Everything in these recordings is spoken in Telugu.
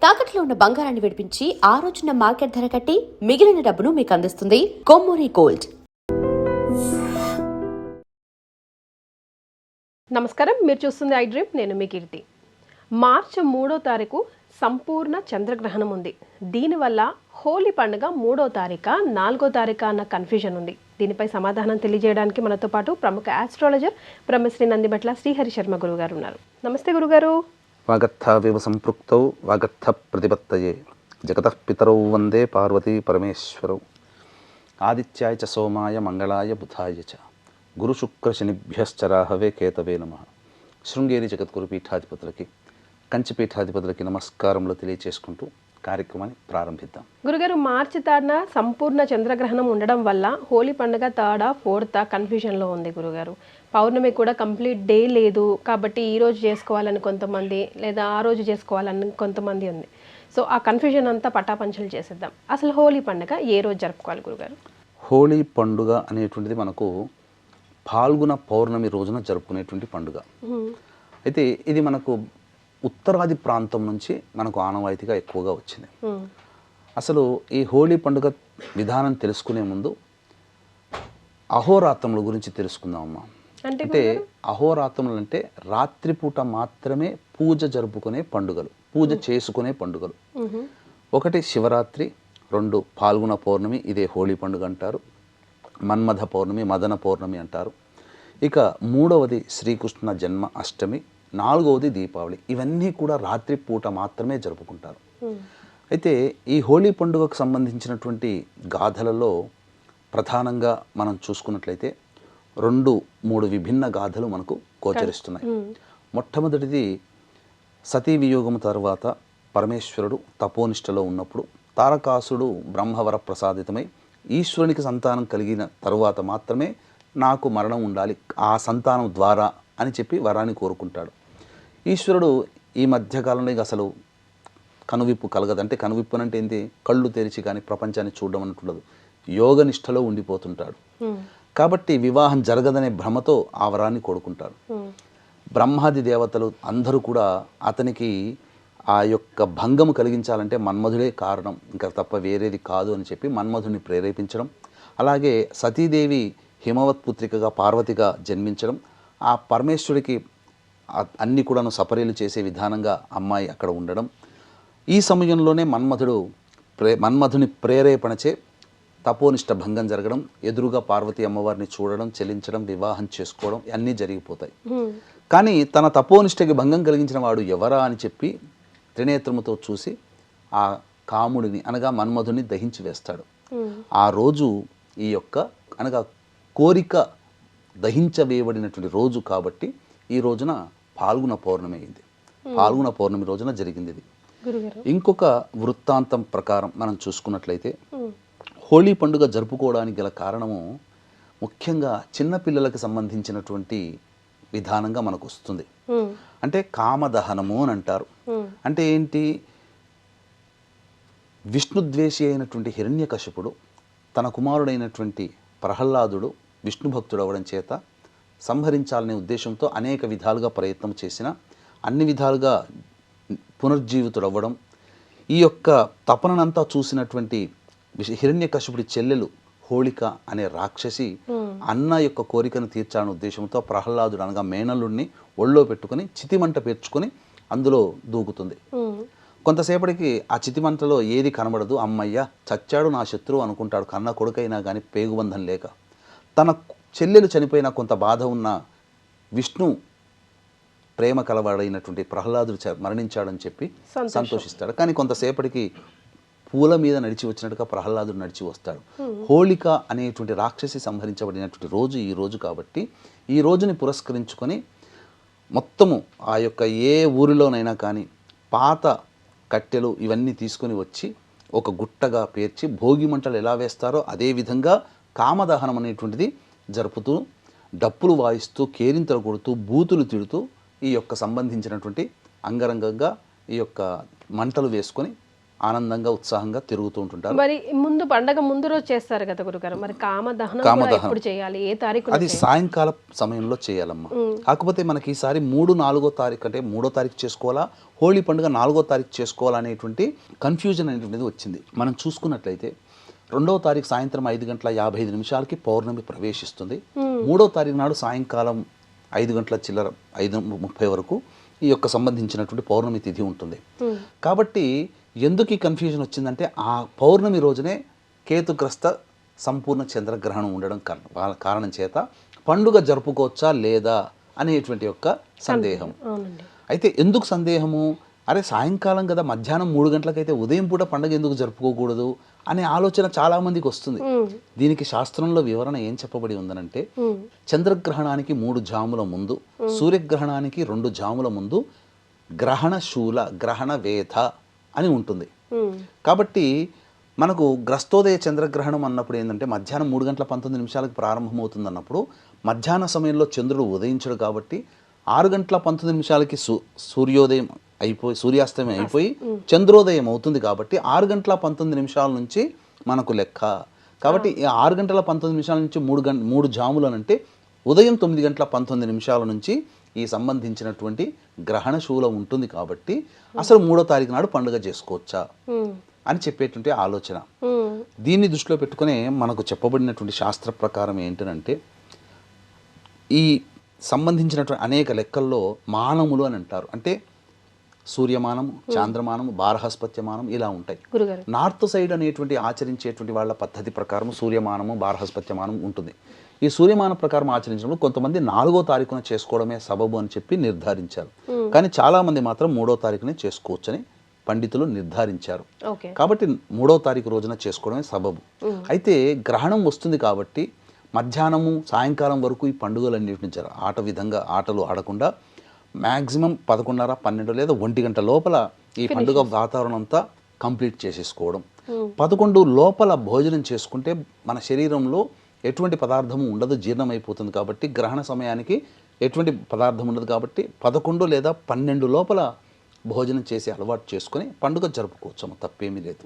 తాకట్లో ఉన్న బంగారాన్ని విడిపించి ఆ రోజున మార్కెట్ ధర కట్టి మిగిలిన డబ్బును మీకు అందిస్తుంది కొమ్మూరి గోల్డ్. నమస్కారం, మీరు చూస్తుంది ఐ డ్రీమ్. నేను మీ కీర్తి. మార్చి 3వ తారీఖు సంపూర్ణ చంద్రగ్రహణం ఉంది. దీనివల్ల హోలీ పండుగ 3వ తారీఖు 4వ తారీఖు అన్న కన్ఫ్యూజన్ ఉంది. దీనిపై సమాధానం తెలియజేయడానికి మనతో పాటు ప్రముఖ ఆస్ట్రాలజర్ బ్రహ్మశ్రీ నందిబట్ల శ్రీహరి శర్మ గురువు గారు ఉన్నారు. నమస్తే గురుగారు. వాగర్థావివ సంపృక్తౌ వాగర్థ ప్రతిపత్తయే జగతః పితరౌ వందే పార్వతీ పరమేశ్వరౌ ఆదిత్యాయ చ సోమాయ మంగళాయ బుధాయ చ గురుశుక్రశనిభ్యశ్చరాహవే కేతవే నమః. శృంగేరి జగద్గురు పీఠాధిపతులకి, కంచి పీఠాధిపతులకి నమస్కారములు తెలియచేసుకుంటూ కార్యక్రమాన్ని ప్రారంభిద్దాం. గురుగారు, మార్చి 3న సంపూర్ణ చంద్రగ్రహణం ఉండడం వల్ల హోలీ పండుగ 3వ 4వ కన్ఫ్యూజన్లో ఉంది గురుగారు. పౌర్ణమి కూడా కంప్లీట్ డే లేదు కాబట్టి ఈ రోజు చేసుకోవాలని కొంతమంది, లేదా ఆ రోజు చేసుకోవాలని కొంతమంది ఉంది. సో ఆ కన్ఫ్యూజన్ అంతా పటాపంచలు చేసేద్దాం. అసలు హోలీ పండుగ ఏ రోజు జరుపుకోవాలి గురుగారు? హోలీ పండుగ అనేటువంటిది మనకు ఫాల్గుణ పౌర్ణమి రోజున జరుపుకునేటువంటి పండుగ. అయితే ఇది మనకు ఉత్తరాది ప్రాంతం నుంచి మనకు ఆనవాయితీగా ఎక్కువగా వచ్చింది. అసలు ఈ హోలీ పండుగ విధానం తెలుసుకునే ముందు అహోరాత్రముల గురించి తెలుసుకుందామమ్మా. అంటే అహోరాత్రములు అంటే రాత్రిపూట మాత్రమే పూజ జరుపుకునే పండుగలు, పూజ చేసుకునే పండుగలు. ఒకటి శివరాత్రి, 2 ఫాల్గుణ పౌర్ణమి, ఇదే హోలీ పండుగ అంటారు. మన్మథ పౌర్ణమి, మదన పౌర్ణమి అంటారు. ఇక 3వది శ్రీకృష్ణ జన్మ అష్టమి, 4వది దీపావళి. ఇవన్నీ కూడా రాత్రిపూట మాత్రమే జరుపుకుంటారు. అయితే ఈ హోలీ పండుగకు సంబంధించినటువంటి గాథలలో ప్రధానంగా మనం చూసుకున్నట్లయితే 2-3 విభిన్న గాథలు మనకు గోచరిస్తున్నాయి. మొట్టమొదటిది సతీ వియోగము తర్వాత పరమేశ్వరుడు తపోనిష్టలో ఉన్నప్పుడు తారకాసుడు బ్రహ్మవర ప్రసాదితమై ఈశ్వరునికి సంతానం కలిగిన తరువాత మాత్రమే నాకు మరణం ఉండాలి ఆ సంతానం ద్వారా అని చెప్పి వరాన్ని కోరుకుంటాడు. ఈశ్వరుడు ఈ మధ్యకాలంలో అసలు కనువిప్పు కలగదు. అంటే కనువిప్పు అంటే ఏంటి? కళ్ళు తెరిచి కానీ ప్రపంచాన్ని చూడడం అంటుండదు. యోగనిష్టలో ఉండిపోతుంటాడు. కాబట్టి వివాహం జరగదనే భ్రమతో ఆ వరాన్ని కోరుకుంటాడు. బ్రహ్మాది దేవతలు అందరూ కూడా అతనికి ఆ యొక్క భంగము కలిగించాలంటే మన్మధుడే కారణం, ఇంకా తప్ప వేరేది కాదు అని చెప్పి మన్మధుడిని ప్రేరేపించడం. అలాగే సతీదేవి హిమవత్ పుత్రికగా పార్వతిగా జన్మించడం, ఆ పరమేశ్వరుడికి అన్ని కూడాను సపర్యలు చేసే విధానంగా అమ్మాయి అక్కడ ఉండడం. ఈ సమయంలోనే మన్మధుని ప్రేరేపణచే తపోనిష్ట భంగం జరగడం, ఎదురుగా పార్వతీ అమ్మవారిని చూడడం, చెలించడం, వివాహం చేసుకోవడం అన్నీ జరిగిపోతాయి. కానీ తన తపోనిష్టకి భంగం కలిగించిన వాడు ఎవరా అని చెప్పి త్రినేత్రముతో చూసి ఆ కాముడిని అనగా మన్మధుని దహించి వేస్తాడు. ఆ రోజు ఈ యొక్క అనగా కోరిక దహించవేయబడినటువంటి రోజు కాబట్టి ఈ రోజున ఫాల్గుణ పౌర్ణమి అయింది. ఫాల్గుణ పౌర్ణమి రోజున జరిగింది ఇది. ఇంకొక వృత్తాంతం ప్రకారం మనం చూసుకున్నట్లయితే హోలీ పండుగ జరుపుకోవడానికి గల కారణము ముఖ్యంగా చిన్నపిల్లలకు సంబంధించినటువంటి విధానంగా మనకు వస్తుంది. అంటే కామదహనము అని అంటారు. అంటే ఏంటి? విష్ణుద్వేషి అయినటువంటి హిరణ్యకశిపుడు తన కుమారుడైనటువంటి ప్రహ్లాదుడు విష్ణు భక్తుడు అవ్వడం చేత సంహరించాలనే ఉద్దేశంతో అనేక విధాలుగా ప్రయత్నం చేసిన, అన్ని విధాలుగా పునర్జీవితుడవ్వడం, ఈ యొక్క తపనంతా చూసినటువంటి హిరణ్యకశిపుడి చెల్లెలు హోళిక అనే రాక్షసి అన్న యొక్క కోరికను తీర్చాలనే ఉద్దేశంతో ప్రహ్లాదుడు అనగా మేనల్లుడిని ఒళ్ళో పెట్టుకుని చితిమంట పేర్చుకొని అందులో దూకుతుంది. కొంతసేపటికి ఆ చితిమంటలో ఏది కనబడదు. అమ్మయ్య చచ్చాడు నా శత్రువు అనుకుంటాడు, కన్న కొడుకైనా కానీ పేగుబంధం లేక. తన చెల్లెలు చనిపోయిన కొంత బాధ ఉన్న విష్ణు ప్రేమ కలవాడైనటువంటి ప్రహ్లాదుడు మరణించాడని చెప్పి సంతోషిస్తాడు. కానీ కొంతసేపటికి పూల మీద నడిచి వచ్చినట్టుగా ప్రహ్లాదుడు నడిచి వస్తాడు. హోళిక అనేటువంటి రాక్షసి సంహరించబడినటువంటి రోజు ఈ రోజు కాబట్టి ఈ రోజుని పురస్కరించుకొని మొత్తము ఆ యొక్క ఏ ఊరిలోనైనా కానీ పాత కట్టెలు ఇవన్నీ తీసుకొని వచ్చి ఒక గుట్టగా పేర్చి భోగి మంటలు ఎలా వేస్తారో అదేవిధంగా కామదహనం అనేటువంటిది జరుపుతూ డప్పులు వాయిస్తూ కేరింతలు కొడుతూ బూతులు తిడుతూ ఈ యొక్క సంబంధించినటువంటి అంగరంగంగా ఈ యొక్క మంటలు వేసుకొని ఆనందంగా ఉత్సాహంగా తిరుగుతూ ఉంటుంటారు. మరి ముందు పండగ ముందు రోజు చేస్తారు కదా గురుగారు, మరి కామదహనం కూడా ఎప్పుడు చేయాలి, ఏ తారీఖు? అది సాయంకాల సమయంలో చేయాలమ్మా. కాకపోతే మనకి ఈసారి 3, 4వ తారీఖు అంటే 3వ తారీఖు చేసుకోవాలా, హోళీ పండుగ 4వ తారీఖు చేసుకోవాలా అనేటువంటి కన్ఫ్యూజన్ అనేటువంటిది వచ్చింది. మనం చూసుకున్నట్లయితే 2వ తారీఖు సాయంత్రం 5:55 పౌర్ణమి ప్రవేశిస్తుంది. 3వ తారీఖు నాడు సాయంకాలం 5:30 వరకు ఈ యొక్క సంబంధించినటువంటి పౌర్ణమి తిథి ఉంటుంది. కాబట్టి ఎందుకు ఈ కన్ఫ్యూజన్ వచ్చిందంటే ఆ పౌర్ణమి రోజునే కేతుగ్రస్త సంపూర్ణ చంద్రగ్రహణం ఉండడం కారణం చేత పండుగ జరుపుకోవచ్చా లేదా అనేటువంటి యొక్క సందేహం. అయితే ఎందుకు సందేహము, అరే సాయంకాలం కదా, మధ్యాహ్నం 3 గంటలకైతే ఉదయం పూట పండుగ ఎందుకు జరుపుకోకూడదు అనే ఆలోచన చాలా మందికి వస్తుంది. దీనికి శాస్త్రంలో వివరణ ఏం చెప్పబడి ఉందనంటే, చంద్రగ్రహణానికి 3 జాముల ముందు, సూర్యగ్రహణానికి 2 జాముల ముందు గ్రహణ శూల గ్రహణ వేధ అని ఉంటుంది. కాబట్టి మనకు గ్రస్తోదయ చంద్రగ్రహణం అన్నప్పుడు ఏంటంటే మధ్యాహ్నం 3:19 ప్రారంభమవుతుంది అన్నప్పుడు మధ్యాహ్న సమయంలో చంద్రుడు ఉదయించడు కాబట్టి 6:19 సూర్యోదయం అయిపోయి సూర్యాస్తమయం అయిపోయి చంద్రోదయం అవుతుంది కాబట్టి 6:19 నుంచి మనకు లెక్క. కాబట్టి 6:19 నుంచి 3 జాములనంటే ఉదయం 9:19 నుంచి ఈ సంబంధించినటువంటి గ్రహణ శూలం ఉంటుంది కాబట్టి అసలు 3వ తారీఖు నాడు పండుగ చేసుకోవచ్చా అని చెప్పేటువంటి ఆలోచన. దీన్ని దృష్టిలో పెట్టుకునే మనకు చెప్పబడినటువంటి శాస్త్ర ప్రకారం ఏంటంటే, ఈ సంబంధించినటువంటి అనేక లెక్కల్లో మానములు అని అంటారు. అంటే సూర్యమానము, చాంద్రమానము, బారహస్పత్యమానం ఇలా ఉంటాయి. నార్త్ సైడ్ అనేటువంటి ఆచరించేటువంటి వాళ్ళ పద్ధతి ప్రకారం సూర్యమానము, బారహస్పత్యమానం ఉంటుంది. ఈ సూర్యమాన ప్రకారం ఆచరించినప్పుడు కొంతమంది 4వ తారీఖున చేసుకోవడమే సబబు అని చెప్పి నిర్ధారించారు. కానీ చాలా మంది మాత్రం 3వ తారీఖునే చేసుకోవచ్చని పండితులు నిర్ధారించారు. కాబట్టి 3వ తారీఖు రోజున చేసుకోవడమే సబబు. అయితే గ్రహణం వస్తుంది కాబట్టి మధ్యాహ్నము సాయంకాలం వరకు ఈ పండుగలన్నింటినీ ఆటలు ఆడకుండా మ్యాక్సిమం 11:30, 12 లేదా 1 గంట లోపల ఈ పండుగ వాతావరణం అంతా కంప్లీట్ చేసేసుకోవడం. 11 లోపల భోజనం చేసుకుంటే మన శరీరంలో ఎటువంటి పదార్థము ఉండదు, జీర్ణమైపోతుంది. కాబట్టి గ్రహణ సమయానికి ఎటువంటి పదార్థం ఉండదు కాబట్టి 11 లేదా 12 లోపల భోజనం చేసి అలవాటు చేసుకుని పండుగ జరుపుకోవచ్చు, తప్పేమీ లేదు.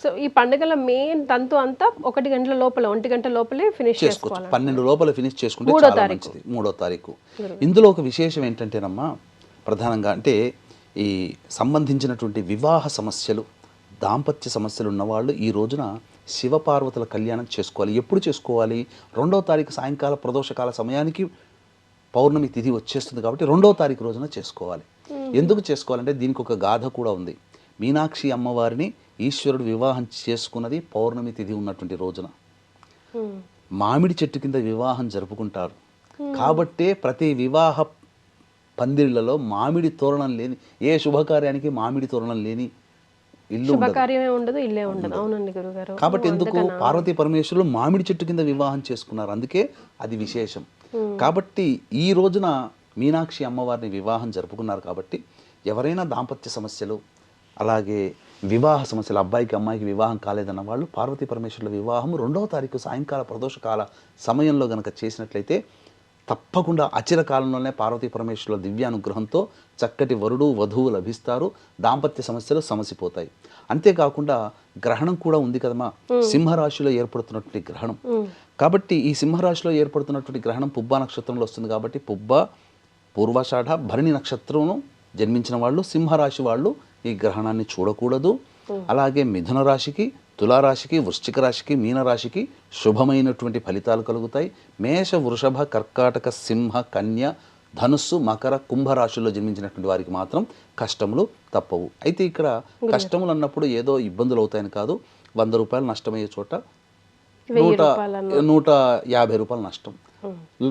సో ఈ పండుగల మెయిన్ తంతు అంతా 1 గంటల లోపల 1 గంట లోపలే ఫినిష్ చేసుకోవాలి. 12 లోపల ఫినిష్ చేసుకుంటే చాలా మంచిది. 3వ తారీఖు. ఇందులో ఒక విశేషం ఏంటంటేనమ్మా, ప్రధానంగా అంటే ఈ సంబంధించినటువంటి వివాహ సమస్యలు, దాంపత్య సమస్యలు ఉన్నవాళ్ళు ఈ రోజున శివపార్వతుల కళ్యాణం చేసుకోవాలి. ఎప్పుడు చేసుకోవాలి? 2వ తారీఖు సాయంకాల ప్రదోషకాల సమయానికి పౌర్ణమి తిథి వచ్చేస్తుంది కాబట్టి 2వ తారీఖు రోజున చేసుకోవాలి. ఎందుకు చేసుకోవాలంటే దీనికి ఒక గాథ కూడా ఉంది. మీనాక్షి అమ్మవారిని ఈశ్వరుడు వివాహం చేసుకున్నది పౌర్ణమి తిథి ఉన్నటువంటి రోజున. మామిడి చెట్టు కింద వివాహం జరుపుకుంటారు కాబట్టే ప్రతి వివాహ పందిళ్లలో మామిడి తోరణం లేని, ఏ శుభకార్యానికి మామిడి తోరణం లేని ఇల్లు ఉండదు, ఇల్లే ఉండదు. అవునండి గురుగారు. కాబట్టి ఎందుకు పార్వతీ పరమేశ్వరులు మామిడి చెట్టు కింద వివాహం చేసుకున్నారు, అందుకే అది విశేషం. కాబట్టి ఈ రోజున మీనాక్షి అమ్మవారిని వివాహం జరుపుకున్నారు కాబట్టి ఎవరైనా దాంపత్య సమస్యలు, అలాగే వివాహ సమస్యలు, అబ్బాయికి అమ్మాయికి వివాహం కాలేదన్న వాళ్ళు పార్వతీ పరమేశ్వరుల వివాహం 2వ తారీఖు సాయంకాల ప్రదోషకాల సమయంలో గనక చేసినట్లయితే తప్పకుండా అచిర కాలంలోనే పార్వతీ పరమేశ్వరుల దివ్యానుగ్రహంతో చక్కటి వరుడు వధువు లభిస్తారు, దాంపత్య సమస్యలు సమసిపోతాయి. అంతేకాకుండా గ్రహణం కూడా ఉంది కదమ్మా, సింహరాశిలో ఏర్పడుతున్నటువంటి గ్రహణం. కాబట్టి ఈ సింహరాశిలో ఏర్పడుతున్నటువంటి గ్రహణం పుబ్బ నక్షత్రంలో వస్తుంది కాబట్టి పుబ్బ, పూర్వాషాఢ, భరణి నక్షత్రం జన్మించిన వాళ్ళు, సింహరాశి వాళ్ళు ఈ గ్రహణాన్ని చూడకూడదు. అలాగే మిథున రాశికి, తులారాశికి, వృశ్చిక రాశికి, మీనరాశికి శుభమైనటువంటి ఫలితాలు కలుగుతాయి. మేష, వృషభ, కర్కాటక, సింహ, కన్య, ధనుస్సు, మకర, కుంభరాశుల్లో జన్మించినటువంటి వారికి మాత్రం కష్టములు తప్పవు. అయితే ఇక్కడ కష్టములు అన్నప్పుడు ఏదో ఇబ్బందులు అవుతాయని కాదు. 100 రూపాయలు నష్టమయ్యే చోట 150 రూపాయలు నష్టం.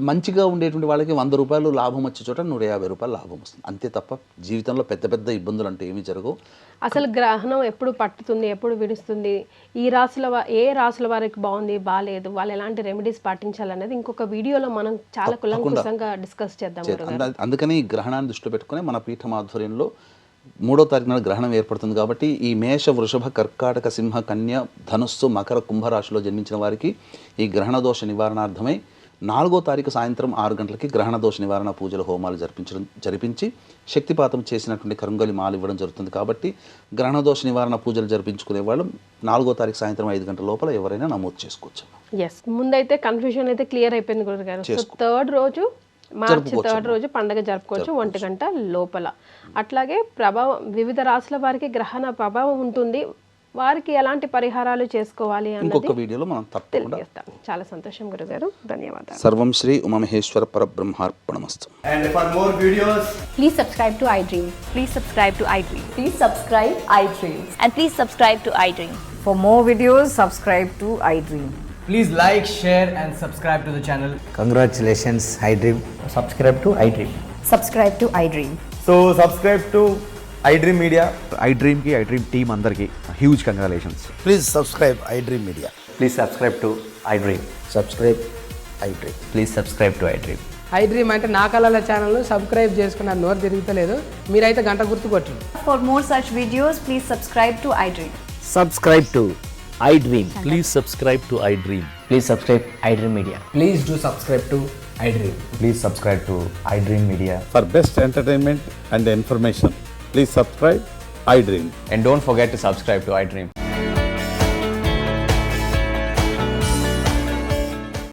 మంచిగా ఉండేటువంటి వాళ్ళకి 100 రూపాయలు లాభం వచ్చే చోట 150 రూపాయలు లాభం వస్తుంది, అంతే తప్ప జీవితంలో పెద్ద పెద్ద ఇబ్బందులు అంటే ఏమీ జరగవు. అసలు గ్రహణం ఎప్పుడు పట్టుతుంది, ఎప్పుడు విడుస్తుంది, ఏ రాసుల వారికి బాగుంది, బాగాలేదు, వాళ్ళు ఎలాంటి రెమెడీస్ పాటించాలనేది ఇంకొక వీడియోలో మనం చాలా కులంకుశంగా డిస్కస్ చేద్దాం. అందుకని ఈ గ్రహణాన్ని దృష్టిలో పెట్టుకుని మన పీఠం ఆధ్వర్యంలో 3వ తారీఖున గ్రహణం ఏర్పడుతుంది కాబట్టి ఈ మేష, వృషభ, కర్కాటక, సింహ, కన్య, ధనుస్సు, మకర, కుంభరాశిలో జన్మించిన వారికి ఈ గ్రహణ దోష నివారణార్థమై 4వ తారీఖు సాయంత్రం 6 గంటలకి గ్రహణ దోష నివారణ పూజలు హోమాలు జరిపించి శక్తిపాతం చేసినటువంటి కరుంగలి మాలు ఇవ్వడం జరుగుతుంది. కాబట్టి గ్రహణ దోష నివారణ పూజలు జరిపించుకునే వాళ్ళు 4వ తారీఖు సాయంత్రం 5 గంటల లోపల ఎవరైనా నమోదు చేసుకోవచ్చు. ఎస్, ముందైతే కన్ఫ్యూజన్ అయితే క్లియర్ అయిపోయింది గురుగారు. సో థర్డ్ రోజు మార్చి 3rd రోజు పండగ జరుపుకోవచ్చు 1 గంట లోపల. అట్లాగే ప్రభావం వివిధ రాశుల వారికి గ్రహణ ప్రభావం ఉంటుంది, వారికి ఎలాంటి పరిహారాలు చేసుకోవాలి ఇంకొక అన్నది వీడియోలో మనం తప్పకుండా తెలియజేస్తాం. చాలా సంతోషం గురుగారు, ధన్యవాదాలు. సర్వం Shri Umamaheshwara పరబ్రహ్మార్పణమస్తు. And for more videos, Please subscribe to iDream. Please subscribe to iDream. Please subscribe iDream. And please subscribe to iDream. For more videos, subscribe to iDream. please like, share and subscribe to the channel. Congratulations, iDream. Subscribe to iDream. Subscribe to iDream. So subscribe to iDream Media. iDream ki iDream team andarki huge congratulations. Please subscribe iDream Media. Please subscribe to iDream. Subscribe iDream. Please subscribe to iDream. iDream అంటే నా కళల ఛానల్ను సబ్స్క్రైబ్ చేసుకున్న నోరు తిరుగుతలేదు, మీరైతే గంట గుర్తు కొట్టండి. For more such videos, please subscribe to iDream. Subscribe to iDream. Please subscribe to iDream. Please subscribe iDream Media. Please do subscribe to iDream. Please subscribe to iDream Media. For best entertainment and information, please subscribe iDream. And don't forget to subscribe to iDream.